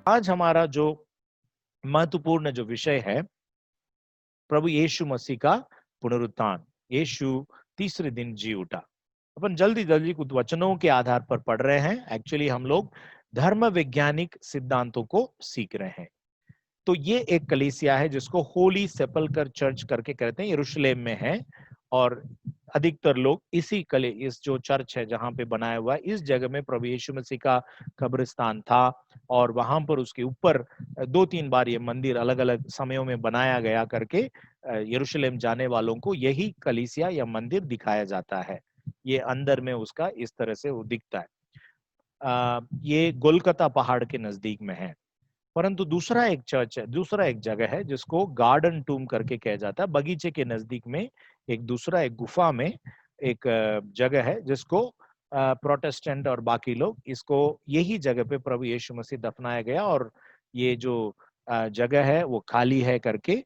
आज हमारा जो महत्वपूर्ण जो विषय है, प्रभु यीशु मसीह का पुनरुत्थान। यीशु तीसरे दिन जी उठा। अपन जल्दी जल्दी कुछ वचनों के आधार पर पढ़ रहे हैं। एक्चुअली हम लोग धर्म वैज्ञानिक सिद्धांतों को सीख रहे हैं। तो ये एक कलीसिया है जिसको होली सेपल्कर चर्च करके कहते हैं, यरूशलेम में है। और अधिकतर लोग इस जो चर्च है जहां पे बनाया हुआ है, इस जगह में प्रभु यीशु मसीह का कब्रिस्तान था। और वहां पर उसके ऊपर दो तीन बार ये मंदिर अलग अलग समयों में बनाया गया करके यरूशलेम जाने वालों को यही कलीसिया या मंदिर दिखाया जाता है। ये अंदर में उसका इस तरह से वो दिखता है। ये गोलकता पहाड़ के नजदीक में है। परंतु दूसरा एक चर्च है, दूसरा एक जगह है जिसको गार्डन टूम करके कहा जाता है। बगीचे के नजदीक में एक गुफा में एक जगह है जिसको प्रोटेस्टेंट और बाकी लोग इसको यही जगह पे प्रभु यीशु मसीह दफनाया गया और ये जो जगह है वो खाली है करके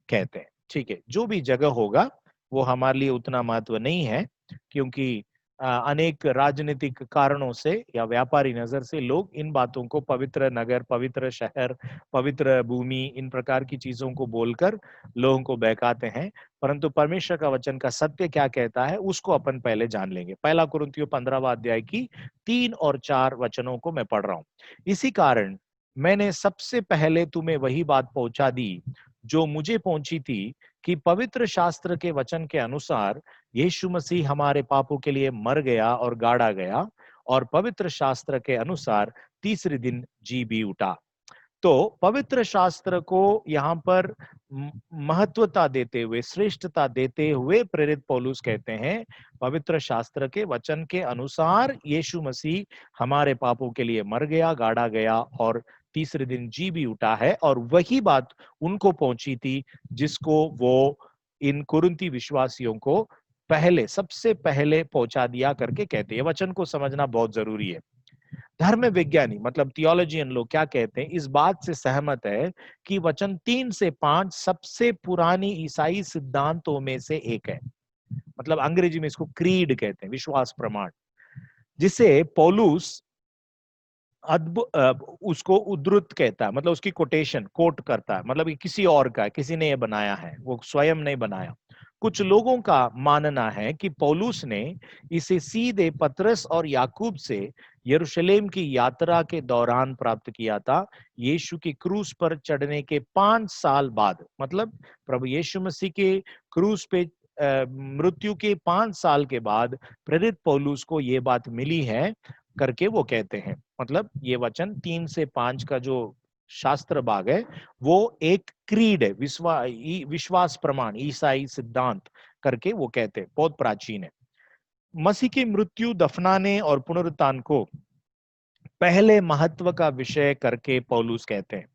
कहते हैं। ठीक है, जो भी जगह होगा वो हमारे लिए उतना महत्व नहीं है, क्योंकि अनेक राजनीतिक कारणों से या व्यापारी नजर से लोग इन बातों को पवित्र नगर, पवित्र शहर, पवित्र भूमि, इन प्रकार की चीजों को बोलकर लोगों को बहकाते हैं। परंतु परमेश्वर का वचन का सत्य क्या कहता है उसको अपन पहले जान लेंगे। पहला कुरिन्थियों 15वां अध्याय की 3 और 4 वचनों को मैं पढ़ रहा हूं। इसी कारण मैंने सबसे पहले तुम्हें वही बात पहुंचा दी जो मुझे पहुंची थी, कि पवित्र शास्त्र के वचन के अनुसार यीशु मसीह हमारे पापों के लिए मर गया और गाड़ा गया, और पवित्र शास्त्र के अनुसार तीसरे दिन जी भी उठा। तो पवित्र शास्त्र को यहाँ पर महत्वता देते हुए, श्रेष्ठता देते हुए प्रेरित पौलुस कहते हैं, पवित्र शास्त्र के वचन के अनुसार यीशु मसीह हमारे पापों के लिए मर गया, गाड़ा गया और तीसरे दिन जी भी उठा है। और वही बात उनको पहुंची थी जिसको वो इन कुरिन्थी विश्वासियों को पहले, सबसे पहले पहुंचा दिया करके कहते हैं। वचन को समझना बहुत जरूरी है। धर्म विज्ञानी मतलब थियोलॉजियन लोग क्या कहते हैं, इस बात से सहमत है कि वचन 3 से 5 सबसे पुरानी ईसाई सिद्धांतों में से एक है। मतलब अंग्रेजी में इसको क्रीड कहते हैं, विश्वास प्रमाण, जिसे पौलुस उसको उद्धृत कहता है। मतलब उसकी कोटेशन कोट करता है, मतलब ये किसी और का है, किसी ने ये बनाया है, वो स्वयं नहीं बनाया। कुछ लोगों का मानना है कि पौलुस ने इसे सीधे पतरस और याकूब से यरूशलेम की यात्रा के दौरान प्राप्त किया था, यीशु की क्रूस पर चढ़ने के 5 साल बाद। मतलब प्रभु यीशु मसीह के क्रूस पे मृत्यु के 5 साल के बाद प्रेरित पौलुस को ये बात मिली है करके वो कहते हैं। मतलब ये वचन 3 से 5 का जो शास्त्र भाग है वो एक क्रीड है, विश्वास प्रमाण, ईसाई सिद्धांत करके वो कहते हैं, बहुत प्राचीन है। मसीह की मृत्यु, दफनाने और पुनरुत्थान को पहले महत्व का विषय करके पौलुस कहते हैं।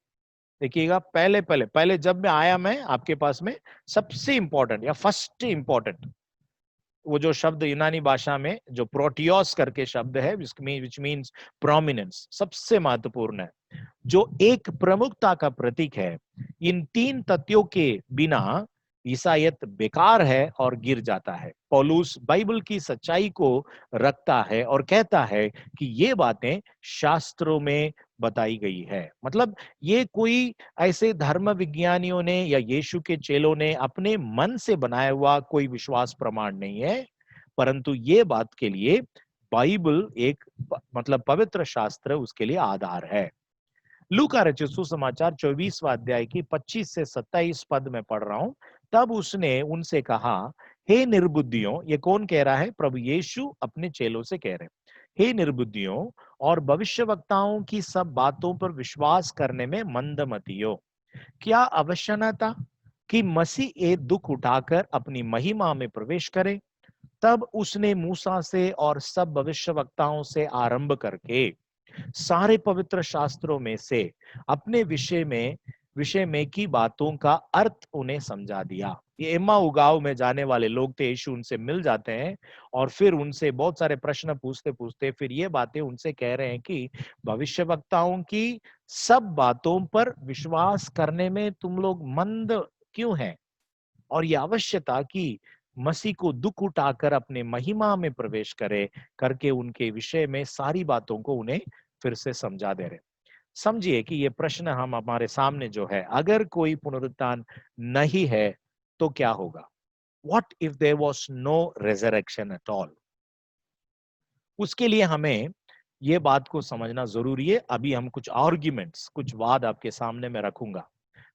देखिएगा, पहले पहले पहले जब मैं आया, मैं आपके पास में सबसे इंपॉर्टेंट या फर्स्ट इंपॉर्टेंट, वो जो शब्द यूनानी भाषा में जो प्रोटियोस करके शब्द है, विच मीन्स प्रोमिनेंस, सबसे महत्वपूर्ण है, जो एक प्रमुखता का प्रतीक है। इन 3 तथ्यों के बिना ईसाईयत बेकार है और गिर जाता है। पौलुस बाइबल की सच्चाई को रखता है और कहता है कि ये बातें शास्त्रों में बताई गई है। मतलब ये कोई ऐसे धर्म विज्ञानियों ने या यीशु के चेलों ने अपने मन से बनाया हुआ कोई विश्वास प्रमाण नहीं है, परंतु ये बात के लिए बाइबल एक मतलब पवित्र शास्त्र उसके लिए आधार है। लूका रचित सुसमाचार 24वां अध्याय की 25 से 27 पद में पढ़ रहा हूं। तब उसने उनसे कहा, हे निर्बुद्धियों, ये कौन कह रहा है? प्रभु यीशु अपने चेलों से कह रहे हैं, हे निर्बुद्धियों और भविष्यवक्ताओं की सब बातों पर विश्वास करने में मंदमतियों, क्या आवश्यक न था कि मसीह एक दुख उठाकर अपनी महिमा में प्रवेश करे? तब उसने मूसा से और सब भविष्यवक्ताओं से आरंभ करके सारे पवित्र शास्त्रों में से अपने विषय में की बातों का अर्थ उन्हें समझा दिया। ये एम्माऊ गांव में जाने वाले लोग थे, यीशु उनसे मिल जाते हैं और फिर उनसे बहुत सारे प्रश्न पूछते पूछते फिर ये बातें उनसे कह रहे हैं कि भविष्यवक्ताओं की सब बातों पर विश्वास करने में तुम लोग मंद क्यों हैं? और ये आवश्यकता कि मसीह को दुख उठाकर अपने महिमा में प्रवेश करे करके उनके विषय में सारी बातों को उन्हें फिर से समझा दे रहे। समझिए कि ये प्रश्न हम हमारे सामने जो है, अगर कोई पुनरुत्थान नहीं है तो क्या होगा? What if there was no resurrection at all? उसके लिए हमें ये बात को समझना जरूरी है। अभी हम कुछ आर्ग्यूमेंट्स, कुछ वाद आपके सामने में रखूंगा।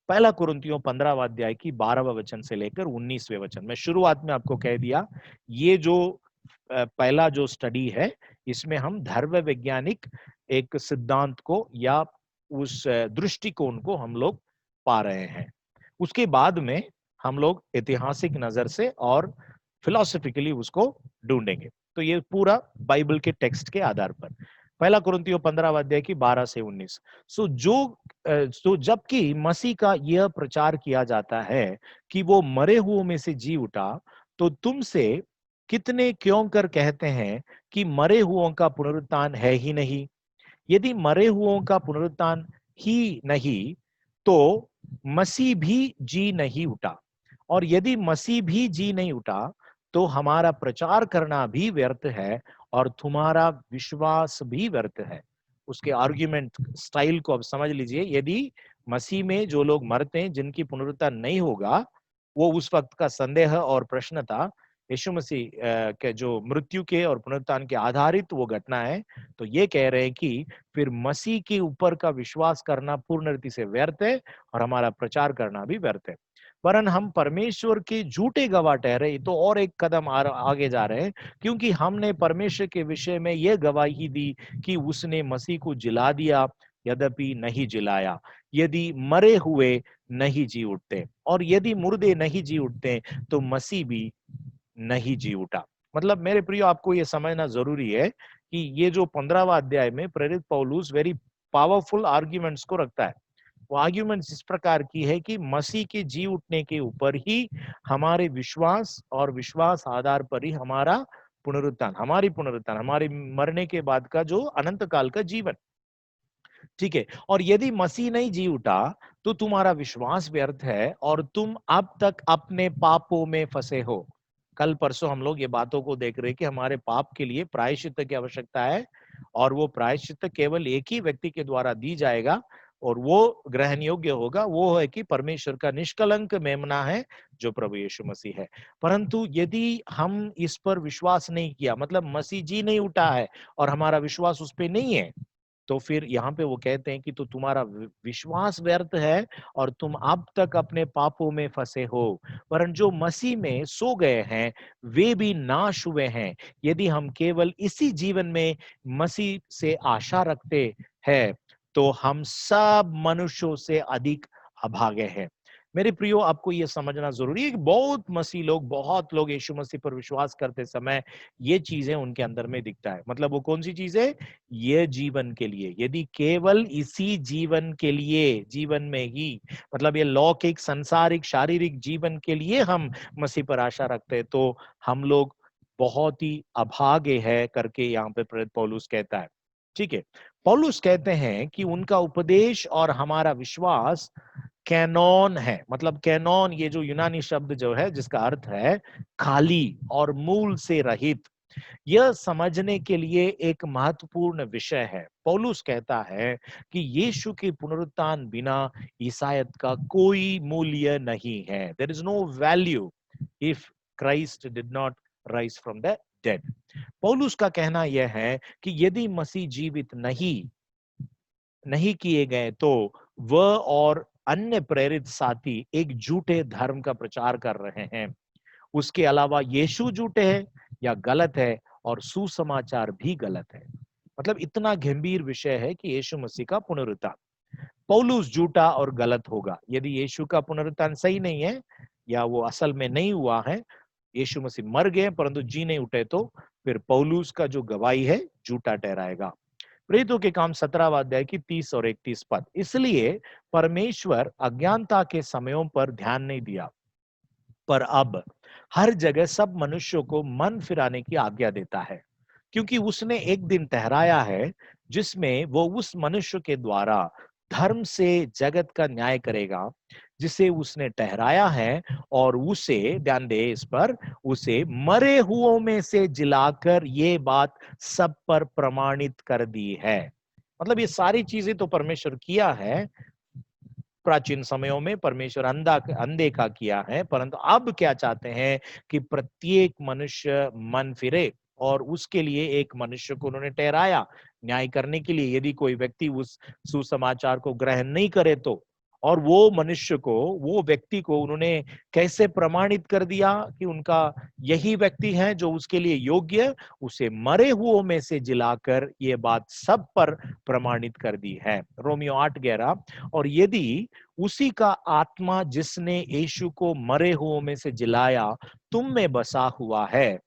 पहला कुरिन्थियों 15वां अध्याय की 12वां वचन से लेकर 19वें वचन। मैं शुरुआत में आपको कह दिया, ये जो पहला जो स्टडी है, इसमें हम धर्म वैज्ञानिक एक सिद्धांत को या उस दृष्टिकोण को हम लोग पा रहे हैं। उसके बाद में हम लोग ऐतिहासिक नजर से और फिलोसफिकली उसको ढूंढेंगे। तो ये पूरा बाइबल के टेक्स्ट के आधार पर। पहला कुरिन्थियों 15वां अध्याय की 12 से 19। सो जबकि मसीह का यह प्रचार किया जाता है कि वो मरे हुओं में से जी उठा, तो तुमसे कितने क्यों कर कहते हैं कि मरे हुओं का पुनरुत्थान है ही नहीं। यदि मरे हुओं का पुनरुत्थान ही नहीं, तो मसीह भी जी नहीं उठा। और यदि मसीह भी जी नहीं उठा, तो हमारा प्रचार करना भी व्यर्थ है और तुम्हारा विश्वास भी व्यर्थ है। उसके आर्ग्यूमेंट स्टाइल को अब समझ लीजिए। यदि मसीह में जो लोग मरते हैं, जिनकी पुनरुत्थान नहीं होगा, वो उस वक्त का संदेह और प्रश्न था। यीशु मसीह के जो मृत्यु के और पुनरुत्थान के आधारित वो घटना है। तो ये कह रहे हैं कि फिर मसीह के ऊपर का विश्वास करना पूर्ण रीति से व्यर्थ है और हमारा प्रचार करना भी व्यर्थ है। वरन हम परमेश्वर के झूठे गवाह ठहरे, तो और एक कदम आगे जा रहे हैं, क्योंकि हमने परमेश्वर के विषय में यह गवाही दी कि उसने मसीह को जिला दिया, यद्यपि नहीं जिलाया। यदि मरे हुए नहीं जी उठते और यदि मुर्दे नहीं जी उठते, तो मसीह भी नहीं जी उठा। मतलब मेरे प्रियो, आपको ये समझना जरूरी है कि ये जो 15वां अध्याय में प्रेरित पौलुस वेरी पावरफुल आर्ग्यूमेंट्स को रखता है। वो आर्ग्यूमेंट्स इस प्रकार की है कि मसीह के जी उठने के ऊपर ही हमारे विश्वास और विश्वास आधार पर ही हमारा पुनरुत्थान, हमारे मरने के बाद का जो अनंत काल का जीवन। ठीक है। और यदि मसीह नहीं जी उठा, तो तुम्हारा विश्वास व्यर्थ है और तुम अब तक अपने पापों में फंसे हो। कल परसों हम लोग ये बातों को देख रहे हैं कि हमारे पाप के लिए प्रायश्चित की आवश्यकता है, और वो प्रायश्चित केवल एक ही व्यक्ति के द्वारा दी जाएगा और वो ग्रहण योग्य होगा। वो है कि परमेश्वर का निष्कलंक मेमना है, जो प्रभु यीशु मसीह है। परंतु यदि हम इस पर विश्वास नहीं किया, मतलब मसीह जी नहीं उठा है और हमारा विश्वास उस पर नहीं है, तो फिर यहाँ पे वो कहते हैं कि तो तुम्हारा विश्वास व्यर्थ है और तुम अब तक अपने पापों में फंसे हो। वरन जो मसीह में सो गए हैं, वे भी नाश हुए हैं। यदि हम केवल इसी जीवन में मसीह से आशा रखते हैं, तो हम सब मनुष्यों से अधिक अभागे हैं। मेरे प्रियो, आपको यह समझना जरूरी है कि बहुत लोग यीशु मसीह पर विश्वास करते समय ये चीजें उनके अंदर में दिखता है। मतलब वो कौन सी चीजें? ये जीवन के लिए, यदि केवल इसी जीवन के लिए, जीवन में ही, मतलब ये लौकिक सांसारिक शारीरिक जीवन के लिए हम मसीह पर आशा रखते हैं, तो हम लोग बहुत ही अभागे है करके यहाँ पे प्रेरित पौलुस कहता है। ठीक है। पौलुस कहते हैं कि उनका उपदेश और हमारा विश्वास कैनोन है। मतलब कैनोन, ये जो यूनानी शब्द जो है, जिसका अर्थ है खाली और मूल से रहित, यह समझने के लिए एक महत्वपूर्ण विषय है। पौलुस कहता है कि यीशु के पुनरुत्थान बिना ईसाईयत का कोई मूल्य नहीं है। There is no value if Christ did not rise from the dead. पौलुस का कहना यह है कि यदि मसीह जीवित नहीं किए गए, तो वह और अन्य प्रेरित साथी एक झूठे धर्म का प्रचार कर रहे हैं। उसके अलावा यीशु झूठे है या गलत है, और सुसमाचार भी गलत है। मतलब इतना गंभीर विषय है कि यीशु मसीह का पुनरुत्थान। पौलुस झूठा और गलत होगा यदि यीशु का पुनरुत्थान सही नहीं है, या वो असल में नहीं हुआ है, यीशु मसीह मर गए परंतु जी नहीं उठे, तो फिर पौलुस का जो गवाही है झूठा ठहराएगा। प्रेरितों के काम 17वां अध्याय की 30 और 31 पद। इसलिए परमेश्वर अज्ञानता के समयों पर ध्यान नहीं दिया, पर अब हर जगह सब मनुष्यों को मन फिराने की आज्ञा देता है, क्योंकि उसने एक दिन ठहराया है जिसमें वो उस मनुष्य के द्वारा धर्म से जगत का न्याय करेगा, जिसे उसने ठहराया है, और उसे, ध्यान दे इस पर, उसे मरे हुओं में से जिलाकर ये बात सब पर प्रमाणित कर दी है। मतलब ये सारी चीजें तो परमेश्वर किया है, प्राचीन समयों में परमेश्वर अंधे का किया है, परंतु अब क्या चाहते हैं कि प्रत्येक मनुष्य मन फिरे, और उसके लिए एक मनुष्य को उन्होंने ठहराया न्याय करने के लिए। यदि कोई व्यक्ति उस सुसमाचार को ग्रहण नहीं करे तो, और वो मनुष्य को, वो व्यक्ति को उन्होंने कैसे प्रमाणित कर दिया कि उनका यही व्यक्ति है जो उसके लिए योग्य, उसे मरे हुओं में से जिलाकर ये बात सब पर प्रमाणित कर दी है। रोमियो 8:11। और यदि उसी का आत्मा जिसने यीशु को मरे हुओं में से जिलाया तुम में बसा हुआ है,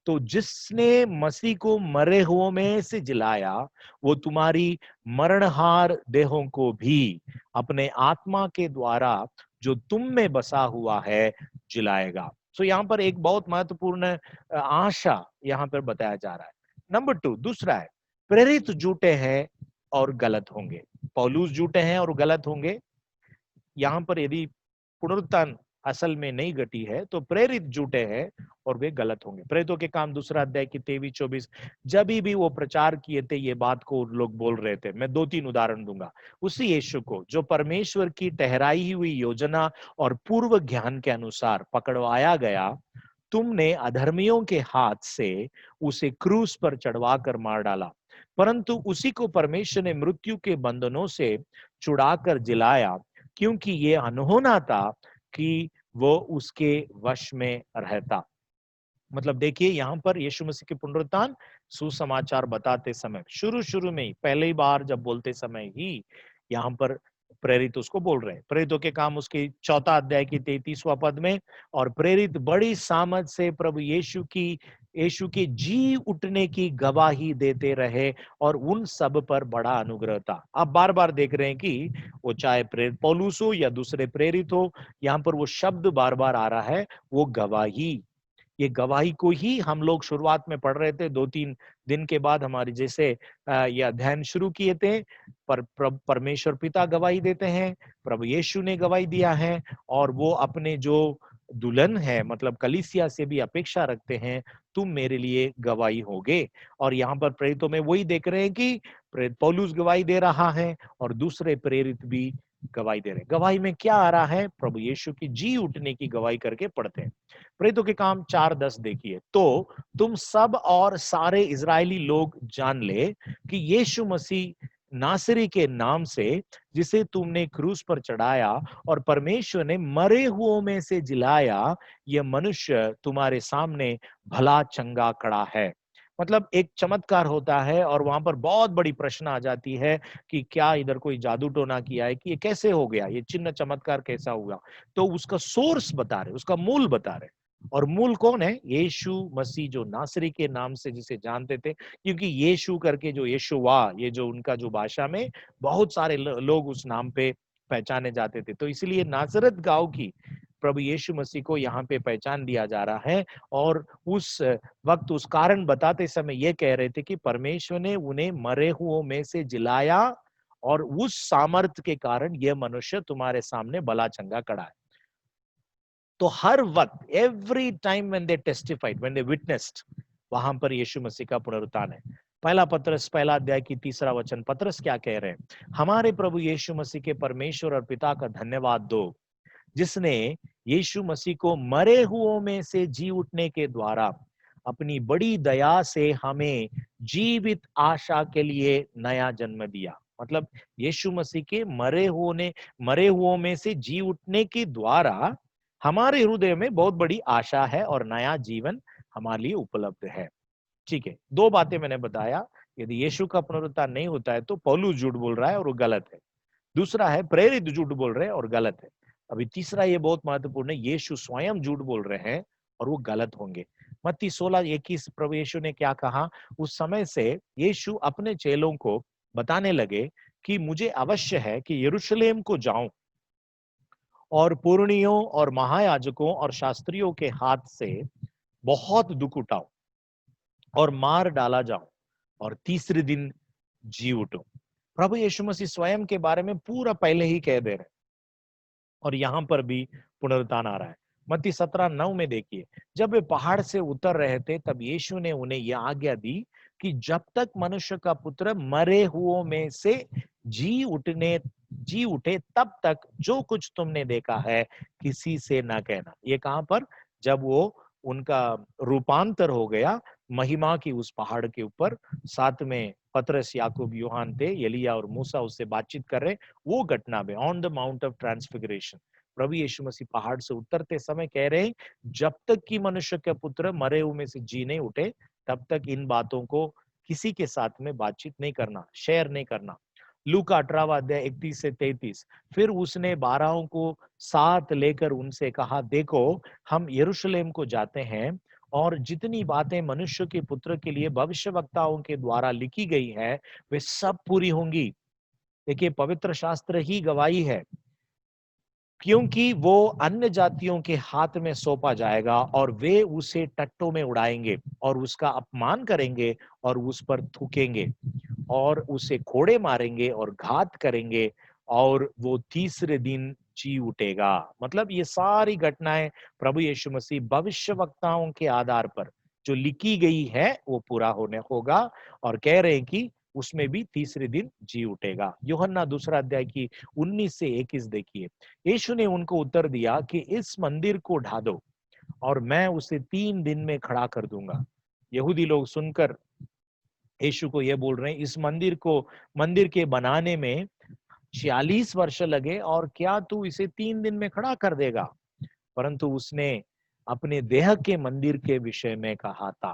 तो जिसने मसीह को मरे हुओं में से जिलाया वो तुम्हारी मरणहार देहों को भी अपने आत्मा के द्वारा जो तुम में बसा हुआ है जिलाएगा। तो यहाँ पर एक बहुत महत्वपूर्ण आशा यहाँ पर बताया जा रहा है। नंबर 2, दूसरा है प्रेरित झूठे हैं और गलत होंगे। पौलुस झूठे हैं और गलत होंगे। यहाँ पर यदि पुनरुत्थान असल में नहीं घटी है तो प्रेरित झूठे हैं और वे गलत होंगे। प्रेरितों के काम 2 अध्याय की 23-24, जब भी वो प्रचार किए थे ये बात को लोग बोल रहे थे। मैं 2-3 उदाहरण दूंगा। उसी यीशु को जो परमेश्वर की ठहराई हुई योजना और पूर्व ज्ञान के अनुसार पकड़वाया गया, तुमने अधर्मियों के हाथ से उसे क्रूस पर चढ़वाकर मार डाला, परंतु उसी को परमेश्वर ने मृत्यु के बंधनों से छुड़ाकर जिलाया, क्योंकि ये अनहोना था कि वो उसके वश में रहता। मतलब देखिए यहाँ पर यीशु मसीह के पुनरुत्थान सुसमाचार बताते समय शुरू शुरू में ही पहली बार जब बोलते समय ही यहाँ पर प्रेरित उसको बोल रहे हैं। प्रेरितों के काम उसके 4 अध्याय की 33वां पद में, और प्रेरित बड़ी सामर्थ से प्रभु यीशु के जी उठने की गवाही देते रहे और उन सब पर बड़ा अनुग्रह था। आप बार बार देख रहे हैं कि वो चाहे प्रेरित पौलुस हो या दूसरे प्रेरित हो, यहाँ पर वो शब्द बार बार आ रहा है, वो गवाही। ये गवाही को ही हम लोग शुरुआत में पढ़ रहे थे। 2-3 दिन के बाद हमारे जैसे ये अध्ययन शुरू किए थे। परमेश्वर पिता गवाही देते हैं, प्रभु यीशु ने गवाही दिया है, और वो अपने जो दुल्हन है मतलब कलीसिया से भी अपेक्षा रखते हैं, तुम मेरे लिए गवाही होगे। और यहाँ पर प्रेरितों में वही देख रहे हैं कि प्रेरित पौलुस गवाही दे रहा है और दूसरे प्रेरित भी गवाही दे रहे हैं। गवाही में क्या आ रहा है? प्रभु यीशु की जी उठने की गवाही करके पढ़ते हैं। प्रेरितों के काम 4:10 देखिए, तो तुम सब और सारे इजरायली लोग जान ले कि यीशु मसीह नासरी के नाम से जिसे तुमने क्रूस पर चढ़ाया और परमेश्वर ने मरे हुओं में से जिलाया, यह मनुष्य तुम्हारे सामने भला चंगा खड़ा है। मतलब एक चमत्कार होता है और वहां पर बहुत बड़ी प्रश्न आ जाती है कि क्या इधर कोई जादू टोना किया है, कि ये कैसे हो गया, ये चिन्ह चमत्कार कैसा हुआ। तो उसका सोर्स बता रहे, उसका मूल बता रहे। और मूल कौन है? यीशु मसीह, जो नासरी के नाम से जिसे जानते थे, क्योंकि यीशु करके जो यीशुवा, ये जो उनका जो भाषा में बहुत सारे लोग उस नाम पे पहचाने जाते थे, तो इसलिए नासरत गांव की प्रभु यीशु मसीह को यहाँ पे पहचान दिया जा रहा है। और उस वक्त उस कारण बताते समय ये कह रहे थे कि परमेश्वर ने उन्हें मरे हुओं में से जिलाया और उस सामर्थ्य के कारण यह मनुष्य तुम्हारे सामने भला चंगा खड़ा है। तो हर वक्त every time when they testified, when they witnessed, वहां पर यीशु मसीह का पुनरुत्थान है। पहला पत्रस 1 अध्याय की 3 वचन, पत्रस क्या कह रहे हैं? हमारे प्रभु यीशु मसीह के परमेश्वर और पिता का धन्यवाद दो, जिसने यीशु मसीह को मरे हुओं में से जी उठने के द्वारा अपनी बड़ी दया से हमें जीवित आशा के लिए नया जन्म दिया। मतलब यीशु मसीह के मरे हुओं में से जी उठने के द्वारा हमारे हृदय में बहुत बड़ी आशा है और नया जीवन हमारे लिए उपलब्ध है। ठीक है, 2 बातें मैंने बताया। यदि यीशु का पुनरुत्थान नहीं होता है तो पौलुस झूठ बोल रहा है और वो गलत है। दूसरा है प्रेरित झूठ बोल रहे हैं और गलत है। अभी तीसरा ये बहुत महत्वपूर्ण है, यीशु स्वयं झूठ बोल रहे हैं और वो गलत होंगे। मत्ती 16:21 प्रभु यीशु ने क्या कहा? उस समय से यीशु अपने चेलों को बताने लगे कि मुझे अवश्य है कि यरूशलेम को जाऊं और पुरनियों और महायाजकों और शास्त्रियों के हाथ से बहुत दुख उठाऊं और मार डाला जाऊं और तीसरे दिन जी उठूं। प्रभु यीशु मसीह स्वयं के बारे में पूरा पहले ही कह दे रहे हैं, और यहां पर भी पुनरुत्थान आ रहा है। मत्ती 17:9 में देखिए, जब वे पहाड़ से उतर रहे थे तब यीशु ने उन्हें यह आज्ञा दी, कि जब तक मनुष्य का पुत्र मरे हुओं में से जी उठे तब तक जो कुछ तुमने देखा है किसी से ना कहना। ये कहां पर? जब वो उनका रूपांतर हो गया महिमा की उस पहाड़ के ऊपर, साथ में पतरस, याकूब, यूहान थे, एलिया और मूसा उससे बातचीत कर रहे, वो घटना में on the mount of transfiguration प्रभु यीशु मसीह पहाड़ से उतरते समय कह रहे हैं, जब तक कि मनुष्य के पुत्र मरे हुए में से जी नहीं उठे तब तक इन बातों को किसी के साथ में बातचीत नहीं करना, शेयर नहीं करना। लूका 18वां अध्याय 31 से 33। फिर उसने 12 को साथ लेकर उनसे कहा, देखो हम यरूशलेम को जाते हैं और जितनी बातें मनुष्य के पुत्र के लिए भविष्यवक्ताओं के द्वारा लिखी गई है वे सब पूरी होंगी। देखिए, पवित्र शास्त्र ही गवाही है, क्योंकि वो अन्य जातियों के हाथ में सौंपा जाएगा और वे उसे टट्टों में उड़ाएंगे और उसका अपमान करेंगे और उस पर थूकेंगे और उसे कोड़े मारेंगे और घात करेंगे और वो तीसरे दिन जी उठेगा। मतलब ये सारी घटनाएं प्रभु यीशु मसीह भविष्यवक्ताओं के आधार पर जो लिखी गई है वो पूरा होने होगा, और कह रहे हैं कि उसमें भी तीसरे दिन जी उठेगा। यूहन्ना 2 अध्याय की 19 से 21 देखिए। यीशु ने उनको उत्तर दिया कि इस मंदिर को ढा दो और मैं उसे 3 दिन में खड़ा कर दूंगा। यहूदी लोग सुनकर यीशु को ये बोल रहे हैं, इस मंदिर के बनाने में 46 वर्ष लगे और क्या तू इसे 3 दिन में खड़ा कर देगा? परंतु उसने अपने देह के मंदिर के विषय में कहा था।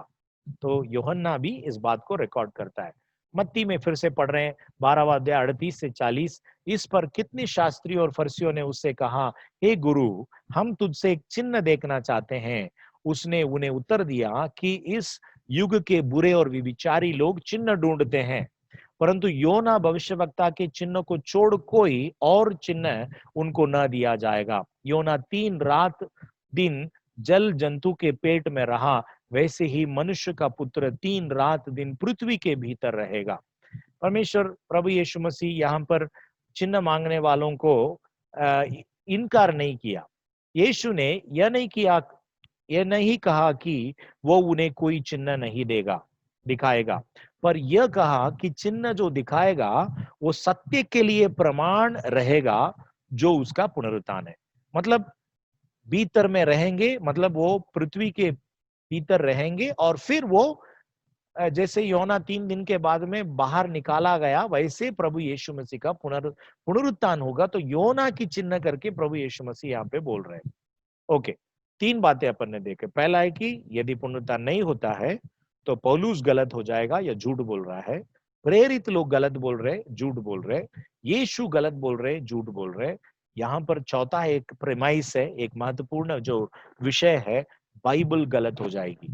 तो यूहन्ना भी इस बात को रिकॉर्ड करता है। मत्ती में फिर से पढ़ रहे हैं 12वां अध्याय 38 से 40। इस पर कितने शास्त्री और फरीसियों ने उससे कहा, हे गुरु, हम तुझसे एक चिन्ह देखना चाहते हैं। उसने उन्हें उत्तर दिया कि इस युग के बुरे और विचारी लोग चिन्ह ढूंढते हैं, परंतु योना भविष्यवक्ता के चिन्ह को छोड़ कोई और चिन्ह उनको न दिया जाएगा। योना 3 रात दिन जल जंतु के पेट में रहा, वैसे ही मनुष्य का पुत्र 3 रात दिन पृथ्वी के भीतर रहेगा। परमेश्वर प्रभु यीशु मसीह यहाँ पर चिन्ह मांगने वालों को इनकार नहीं किया। यीशु ने यह नहीं कहा कि वो उन्हें कोई चिन्ह नहीं दिखाएगा, पर यह कहा कि चिन्ह जो दिखाएगा वो सत्य के लिए प्रमाण रहेगा, जो उसका पुनरुत्थान है। मतलब भीतर में रहेंगे, मतलब वो पृथ्वी के भीतर रहेंगे और फिर वो जैसे योना 3 दिन के बाद में बाहर निकाला गया, वैसे प्रभु यीशु मसीह का पुनरुत्थान होगा। तो योना की चिन्ह करके प्रभु यीशु मसीह यहाँ पे बोल रहे हैं। ओके, 3 बातें अपन ने देखे। पहला है कि यदि पुनरुत्थान नहीं होता है तो पौलुस गलत हो जाएगा या झूठ बोल रहा है, प्रेरित लोग गलत बोल रहे, झूठ बोल रहे, यीशु गलत बोल रहे, झूठ बोल रहे। यहाँ पर चौथा एक प्रेमाइस है, एक महत्वपूर्ण जो विषय है, बाइबल गलत हो जाएगी।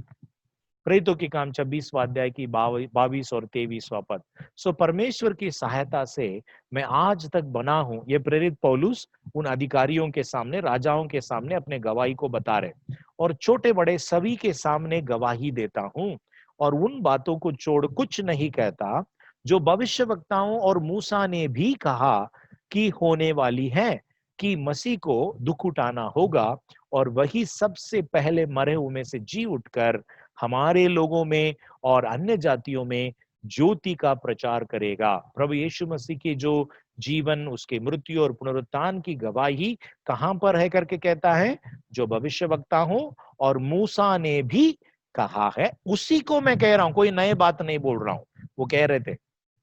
प्रेरितों के काम 26वां अध्याय की 22 और 23वां पद। सो परमेश्वर की सहायता से मैं आज तक बना हूं, ये प्रेरित पौलुस उन अधिकारियों के सामने, राजाओं के सामने अपने गवाही को बता रहे, और छोटे बड़े सभी के सामने गवाही देता हूं और उन बातों को छोड़ कुछ नहीं कहता जो भविष्यवक्ताओं और मूसा ने भी कहा कि होने वाली है, कि मसीह को दुख उठाना होगा और वही सबसे पहले मरे हुए में से जी उठकर हमारे लोगों में और अन्य जातियों में ज्योति का प्रचार करेगा। प्रभु यीशु मसीह की जो जीवन, उसके मृत्यु और पुनरुत्थान की गवाही कहां पर है करके कहता है, जो भविष्यवक्ता हो और मूसा ने भी कहा है, उसी को मैं कह रहा हूं, कोई नए बात नहीं बोल रहा हूं। वो कह रहे थे,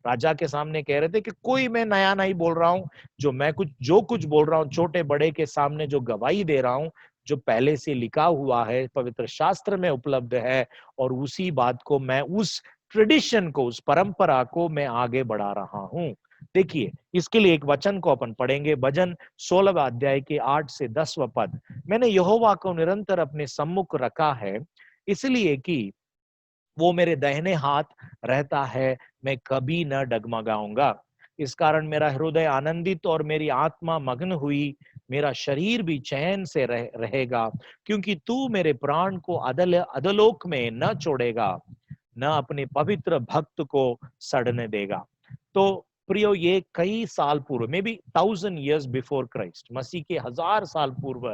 राजा के सामने कह रहे थे कि कोई मैं नया नहीं बोल रहा हूं, जो कुछ बोल रहा हूं छोटे बड़े के सामने जो गवाही दे रहा हूं, जो पहले से लिखा हुआ है, पवित्र शास्त्र में उपलब्ध है, और उसी बात को मैं, उस ट्रेडिशन को, उस परंपरा को मैं आगे बढ़ा रहा हूं। देखिए, इसके लिए एक वचन को अपन पढ़ेंगे, भजन 16वां अध्याय के 8 से 10वां पद। मैंने यहोवा को निरंतर अपने सम्मुख रखा है, इसलिए कि वो मेरे दाहिने हाथ रहता है, मैं कभी न डगमगाऊंगा। इस कारण मेरा हृदय आनंदित और मेरी आत्मा मग्न हुई, मेरा शरीर भी चैन से रहेगा, क्योंकि तू मेरे प्राण को अधलोक में न छोड़ेगा, न अपने पवित्र भक्त को सड़ने देगा। तो प्रियो, ये कई साल पूर्व, may be 1000 years before Christ, Masih के 1000 साल पूर्व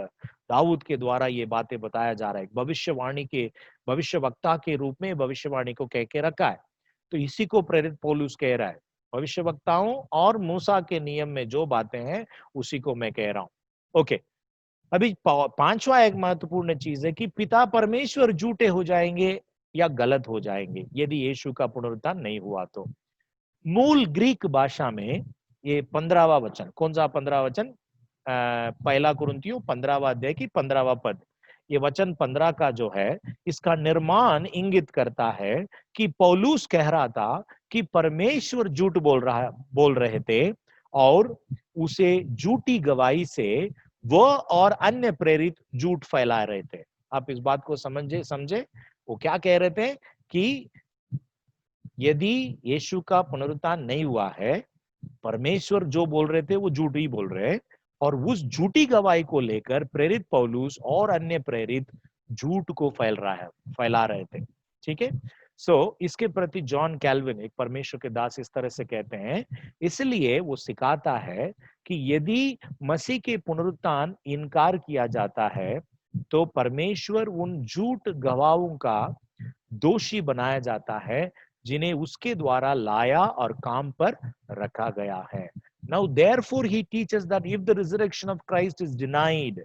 दाऊद के द्वारा ये बातें बताया जा रहा है। भविष्यवाणी के भविष्यवक्ता के रूप में भविष्यवाणी को कह के रखा है। तो इसी को प्रेरित पौलुस कह रहा है, भविष्यवक्ताओं और मूसा के नियम में जो बातें हैं उसी को मैं कह रहा हूं। ओके, अभी पांचवा एक महत्वपूर्ण चीज है कि पिता परमेश्वर झूठे हो जाएंगे या गलत हो जाएंगे यदि यीशु का पुनरुत्थान नहीं हुआ तो। मूल ग्रीक भाषा में ये 15वां वचन, कौन सा 15वां वचन? पहला कुरिन्थियों 15वां अध्याय की 15वां पद। ये वचन 15 का जो है, इसका निर्माण इंगित करता है कि पौलुस कह रहा था कि परमेश्वर झूठ बोल रहे थे और उसे झूठी गवाही से वह और अन्य प्रेरित झूठ फैला रहे थे। आप इस बात को समझे वो क्या कह रहे थे कि यदि यीशु का पुनरुत्थान नहीं हुआ है, परमेश्वर जो बोल रहे थे वो झूठ ही बोल रहे हैं, और उस झूठी गवाही को लेकर प्रेरित पौलुस और अन्य प्रेरित झूठ को फैला रहे थे। ठीक है, इसके प्रति जॉन कैल्विन, एक परमेश्वर के दास, इस तरह से कहते हैं, इसलिए वो सिखाता है कि यदि मसीह के पुनरुत्थान इनकार किया जाता है तो परमेश्वर उन झूठ गवाहों का दोषी बनाया जाता है जिन्हें उसके द्वारा लाया और काम पर रखा गया है। Now therefore he teaches that if the resurrection of Christ is denied,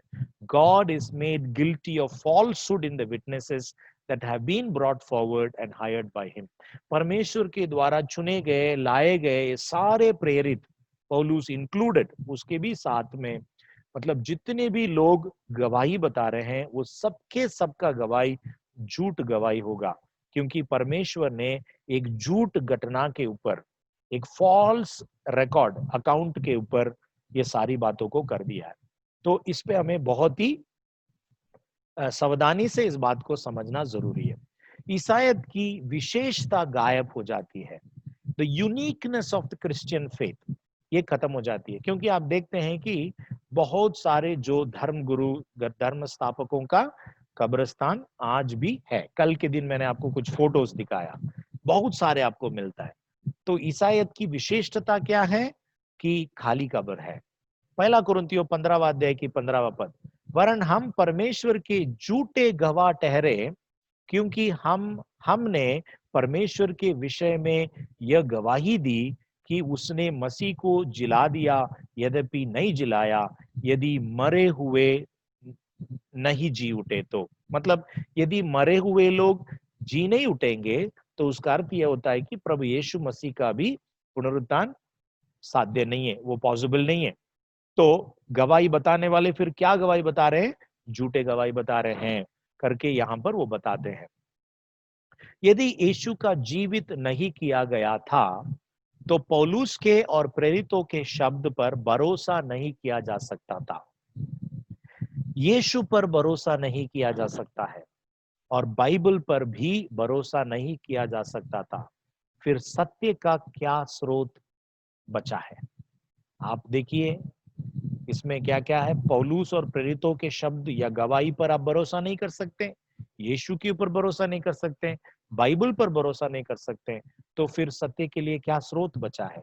God is made guilty of falsehood in the witnesses that have been brought forward and hired by him. परमेश्वर के द्वारा चुने गए, लाए गए सारे प्रेरित, पौलुस इंक्लूडेड, उसके भी साथ में, मतलब जितने भी लोग गवाही बता रहे हैं वो सबके सबका गवाही झूठ गवाही होगा, क्योंकि परमेश्वर ने एक झूठ घटना के ऊपर, एक फॉल्स रिकॉर्ड अकाउंट के ऊपर ये सारी बातों को कर दिया है। तो इस पे हमें बहुत ही सावधानी से इस बात को समझना जरूरी है। ईसाईयत की विशेषता गायब हो जाती है, the uniqueness of the Christian faith ये खत्म हो जाती है, क्योंकि आप देखते हैं कि बहुत सारे जो धर्म गुरु, धर्म स्थापकों का कब्रिस्तान आज भी है। कल के दिन मैंने आपको कुछ फोटोज दिखाया, बहुत सारे आपको मिलता है। तो ईसाईयत की विशेषता क्या है कि खाली कब्र है। पहला कुरिन्थियों 15वां अध्याय की 15वां पद, वरन हम परमेश्वर के झूठे गवाह ठहरे, क्योंकि हमने परमेश्वर के विषय में यह गवाही दी कि उसने मसीह को जिला दिया, यद्यपि नहीं जिलाया, यदि मरे हुए नहीं जी उठे तो। मतलब यदि मरे हुए लोग जी नहीं उठेंगे तो उसका अर्थ यह होता है कि प्रभु यीशु मसीह का भी पुनरुत्थान साध्य नहीं है, वो पॉसिबल नहीं है। तो गवाही बताने वाले फिर क्या गवाही बता रहे हैं? झूठे गवाही बता रहे हैं करके यहां पर वो बताते हैं। यदि यीशु का जीवित नहीं किया गया था तो पौलुस के और प्रेरितों के शब्द पर भरोसा नहीं किया जा सकता था। यीशु पर भरोसा नहीं किया जा सकता है और बाइबल पर भी भरोसा नहीं किया जा सकता था। फिर सत्य का क्या स्रोत बचा है? आप देखिए इसमें क्या क्या है। पौलुस और प्रेरितों के शब्द या गवाही पर आप भरोसा नहीं कर सकते, यीशु के ऊपर भरोसा नहीं कर सकते, बाइबल पर भरोसा नहीं कर सकते, तो फिर सत्य के लिए क्या स्रोत बचा है?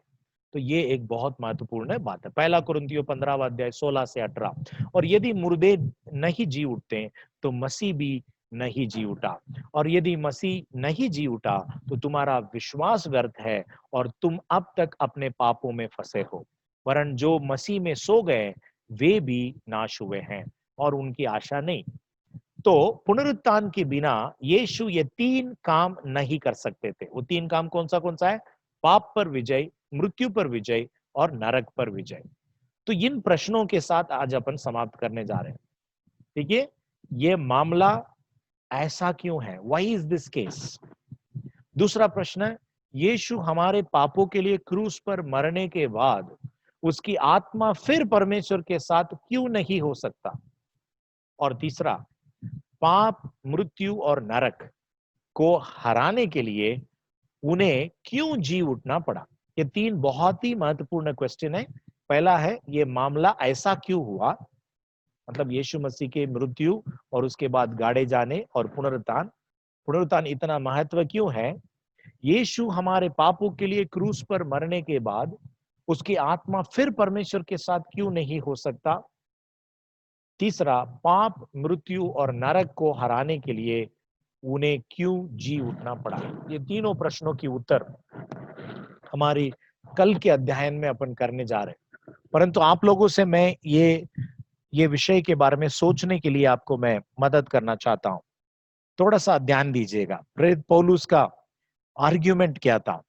तो ये एक बहुत महत्वपूर्ण बात है। पहला कुरिन्थियों 15वां अध्याय 16 से 18, और यदि मुर्दे नहीं जी उठते तो मसीह भी नहीं जी उठा, और यदि मसीह नहीं जी उठा तो तुम्हारा विश्वास व्यर्थ है और तुम अब तक अपने पापों में फंसे हो। वरन जो मसीह में सो गए वे भी नाश हुए हैं और उनकी आशा नहीं। तो पुनरुत्थान के बिना यीशु ये 3 काम नहीं कर सकते थे। वो 3 काम कौन सा है? पाप पर विजय, मृत्यु पर विजय और नरक पर विजय। तो इन प्रश्नों के साथ आज अपन समाप्त करने जा रहे हैं। ठीक है, ये मामला ऐसा क्यों है? Why is this case? दूसरा प्रश्न है, यीशु हमारे पापों के लिए क्रूस पर मरने के बाद उसकी आत्मा फिर परमेश्वर के साथ क्यों नहीं हो सकता? और तीसरा, पाप, मृत्यु और नरक को हराने के लिए उन्हें क्यों जी उठना पड़ा? ये 3 बहुत ही महत्वपूर्ण क्वेश्चन है। पहला है, ये मामला ऐसा क्यों हुआ? मतलब यीशु मसीह के मृत्यु और उसके बाद गाड़े जाने और पुनरुत्थान इतना महत्व क्यों है? यीशु हमारे पापों के लिए क्रूस पर मरने के बाद उसकी आत्मा फिर परमेश्वर के साथ क्यों नहीं हो सकता? तीसरा, पाप, मृत्यु और नरक को हराने के लिए उन्हें क्यों जी उठना पड़ा? ये तीनों प्रश्नों की उत्तर हमारी कल के अध्ययन में अपन करने जा रहे हैं। परंतु आप लोगों से मैं ये विषय के बारे में सोचने के लिए आपको मैं मदद करना चाहता हूं। थोड़ा सा ध्यान दीजिएगा, प्रेरित पौलुस का आर्ग्यूमेंट क्या था?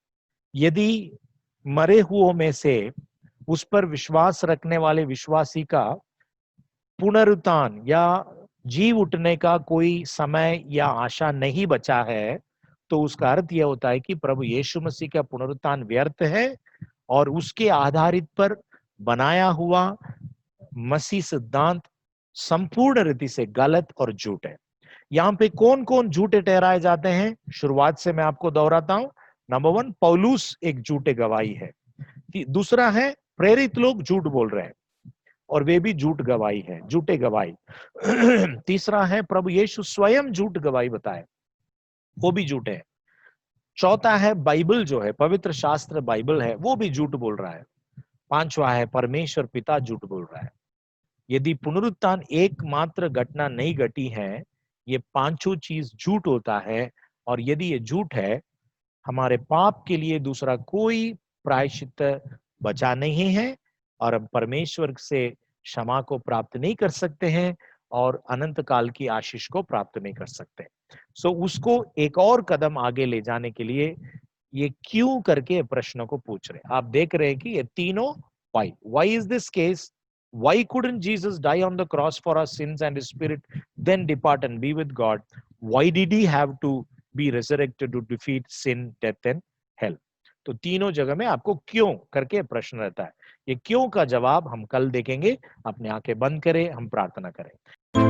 यदि मरे हुओं में से उस पर विश्वास रखने वाले विश्वासी का पुनरुत्थान या जी उठने का कोई समय या आशा नहीं बचा है, तो उसका अर्थ यह होता है कि प्रभु यीशु मसीह का पुनरुत्थान व्यर्थ है और उसके आधारित पर बनाया हुआ मसीह सिद्धांत संपूर्ण रीति से गलत और झूठ है। यहाँ पे कौन कौन झूठे ठहराए जाते हैं, शुरुआत से मैं आपको दोहराता हूं। नंबर 1, पौलुस एक झूठे गवाही है। दूसरा है, प्रेरित लोग झूठ बोल रहे हैं और वे भी झूठ गवाही है, झूठे गवाही। तीसरा है, प्रभु यीशु स्वयं झूठ गवाही बताए, वो भी झूठे है। चौथा है, बाइबल जो है, पवित्र शास्त्र बाइबल है, वो भी झूठ बोल रहा है। पांचवा है, परमेश्वर पिता झूठ बोल रहा है। यदि पुनरुत्थान एकमात्र घटना नहीं घटी है, ये पांचों चीज झूठ होता है। और यदि ये झूठ है, हमारे पाप के लिए दूसरा कोई प्रायश्चित बचा नहीं है और हम परमेश्वर से क्षमा को प्राप्त नहीं कर सकते हैं और अनंत काल की आशीष को प्राप्त नहीं कर सकते। सो उसको एक और कदम आगे ले जाने के लिए ये क्यों करके प्रश्नों को पूछ रहे। आप देख रहे हैं कि ये तीनों why is this case, why couldn't Jesus die on the cross for our sins and his spirit then depart and be with God, why did he have to be resurrected to defeat sin, death and hell? तो तीनों जगह में आपको क्यों करके प्रश्न रहता है। ये क्यों का जवाब हम कल देखेंगे। अपने आंखें बंद करें, हम प्रार्थना करें।